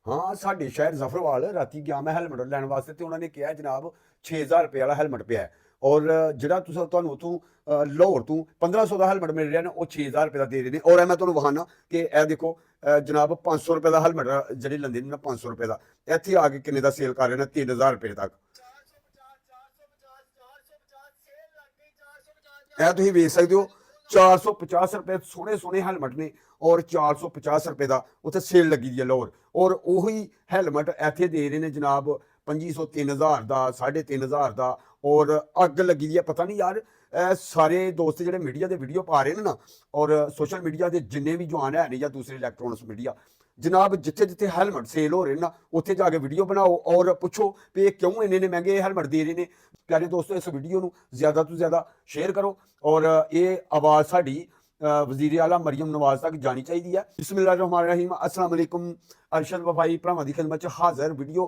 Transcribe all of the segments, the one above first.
हाँ साढ़े शहर जफरवाल राती गया मैं हैलमेट लैन वास्ते तो उन्होंने कहा जनाब 6000 रुपये वाला हैलमेट पिया है। और ਜਿਹੜਾ ਤੁਸੀਂ ਤੁਹਾਨੂੰ ਉਥੋਂ ਲਾਹੌਰ ਤੋਂ 1500 ਦਾ ਹੈਲਮਟ ਮਿਲ ਰਿਹਾ ਨਾ ਉਹ 6000 ਰੁਪਏ ਦਾ ਦੇ ਰਹੇ ਨੇ। ਔਰ ਮੈਂ ਤੁਹਾਨੂੰ ਵਹਾਨਾ ਕਿ ਇਹ ਦੇਖੋ ਜਨਾਬ 500 ਰੁਪਏ ਦਾ ਹੈਲਮਟ ਜਿਹੜੇ ਲੈਂਦੇ ਨੇ ਨਾ 500 ਰੁਪਏ ਦਾ ਇੱਥੇ ਆ ਕੇ ਕਿੰਨੇ ਦਾ ਸੇਲ ਕਰ ਰਹੇ ਨੇ 3000 ਰੁਪਏ ਤੱਕ। ਇਹ ਤੁਸੀਂ ਵੇਖ ਸਕਦੇ ਹੋ 450 रुपए सोने सोने हैलमेट ने और 450 रुपए का उत्थे सेल लगी दी है लाहौर। और उही हैलमेट इत्थे दे रहे हैं जनाब 2500 3000 का 3500 का। और अग लगी दी है पता नहीं यार सारे दोस्त जो मीडिया के वीडियो पा रहे हैं ना और सोशल मीडिया के जिन्ने भी जवान है या दूसरे इलैक्ट्रॉनिक्स मीडिया जनाब जिथे जिथे हैलमेट सेल हो रहे हैं ना उत्थे जाके वीडियो बनाओ और पुछो भी क्यों इन्ने महंगे हैलमेट दे रहे हैं। प्यारे दोस्तों इस वीडियो को ज़्यादा तो ज़्यादा शेयर करो और ये आवाज़ साड़ी वज़ीर आला मरियम नवाज तक जानी चाहिए है। बिस्मिल्लाहिर्रहमानिर्रहीम अस्सलाम वालेकुम। अरशद वफाई भरावां दी खिदमत हाज़र वीडियो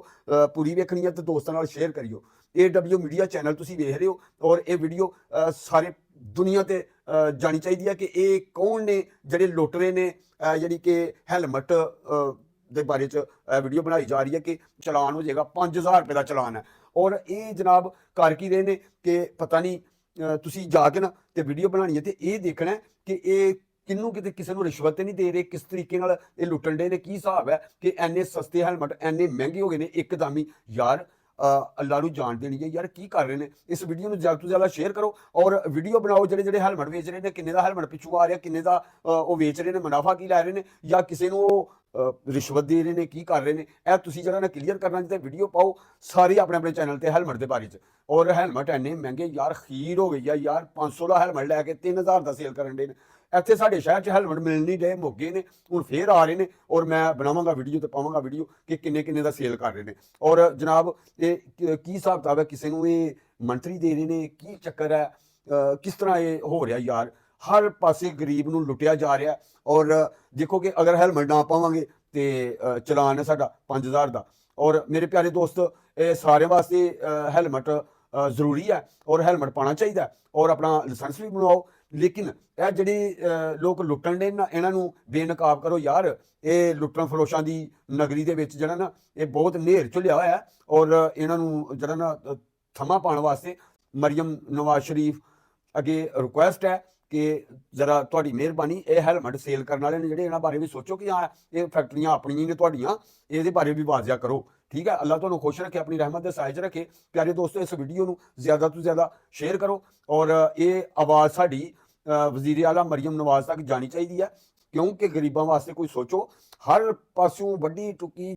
पूरी वेखनी है तो दोस्तों नाल शेयर करियो। AW मीडिया चैनल तुसीं वेख रहे हो और ये वीडियो सारे दुनिया ते जानी चाहिए है कि ये कौन ने जिहड़े लुट रहे ने जिहड़ी कि हैलमेट दे बारे च वीडियो बनाई जा रही है कि चलान हो जाएगा 5000 रुपये का चलान है। और ये जनाब कर की रहे ने कि पता नहीं तुसीं जाके ना तो वीडियो बनानी है तो ये देखना है कि ये किन्नू किते किसी को रिश्वत नहीं दे रहे किस तरीके नाल ये लुटन दे ने की हिसाब है कि इन्ने सस्ते हैलमेट इन्ने महंगे हो गए ने एकदम ही। यार अल्लाह नूं जान देनी है यार की कर रहे हैं। इस वीडियो में ज़्यादा तो ज़्यादा शेयर करो और वीडियो बनाओ जो जो हैलमेट बेच रहे हैं किन्ने दा हैलमेट पिछू आ रहा किन्ने दा वो बेच रहे हैं मुनाफा की लै रहे हैं या किसी को रिश्वत दे रहे हैं की कर रहे हैं। यह तुसीं जरा ना क्लीयर करना चाहिए वीडियो पाओ सारे अपने अपने चैनल पर हैलमेट के बारे च। और हैलमेट इन्ने महंगे यार खीर हो गई है यार 500 का हैलमेट लैके 3000 का सेल करन दे। ਇੱਥੇ ਸਾਡੇ ਸ਼ਹਿਰ 'ਚ ਹੈਲਮਟ ਮਿਲ ਨਹੀਂ ਰਹੇ ਮੋਗੇ ਨੇ ਹੁਣ ਫੇਰ ਆ ਰਹੇ ਨੇ और मैं बनावांगा वीडियो तो पावांगा वीडियो कि किन्ने किन्ने का सेल कर रहे हैं। और जनाब ये की हिसाब किताब है किसी को ये मंत्री दे रहे हैं की चक्कर है किस तरह ये हो रहा यार हर पासे गरीब नूं लुटिया जा रहा है। और देखो कि अगर हैलमट ना पावांगे तो चलान है साडा 5000 का। और मेरे प्यारे दोस्त सारे वास्ते हैलमट ਜ਼ਰੂਰੀ ਹੈ और हैलमेट पाना चाहिए और अपना लाइसेंस भी बनवाओ। लेकिन ਇਹ ਜਿਹੜੇ ਲੋਕ ਲੁੱਟਣ ਦੇ ਨਾ ਇਹਨਾਂ ਨੂੰ ਬੇਨਕਾਬ ਕਰੋ यार। ਇਹ ਲੁੱਟਣ ਫਰੋਸ਼ਾਂ ਦੀ ਨਗਰੀ ਦੇ ਵਿੱਚ ਜਿਹੜਾ ਨਾ ਇਹ ਬਹੁਤ ਨੇਰ ਝੁਲਿਆ ਹੋਇਆ और ਇਹਨਾਂ ਨੂੰ ਜਿਹੜਾ ਨਾ ਥਮਾ ਪਾਉਣ ਵਾਸਤੇ ਮਰੀਮ ਨਵਾਜ਼ ਸ਼ਰੀਫ ਅੱਗੇ ਰਿਕੁਐਸਟ ਹੈ कि जरा तुहाडी मेहरबानी ये हैलमेट सेल करने वाले ने जिहड़े इन्हां बारे भी सोचो कि हाँ ये फैक्ट्रियां अपनियां ने तुहाडियां इहदे बारे भी वाजिया करो। ठीक है अल्लाह तुहानूं खुश रखे अपनी रहमत दे साए च रखे। प्यारे दोस्तों इस वीडियो नूं ज़्यादा तो ज़्यादा शेयर करो और ये आवाज़ साडी वज़ीर आला मरियम नवाज तक जानी चाहिए है क्योंकि गरीबां वास्ते कोई सोचो हर पासों वड्डी टुकी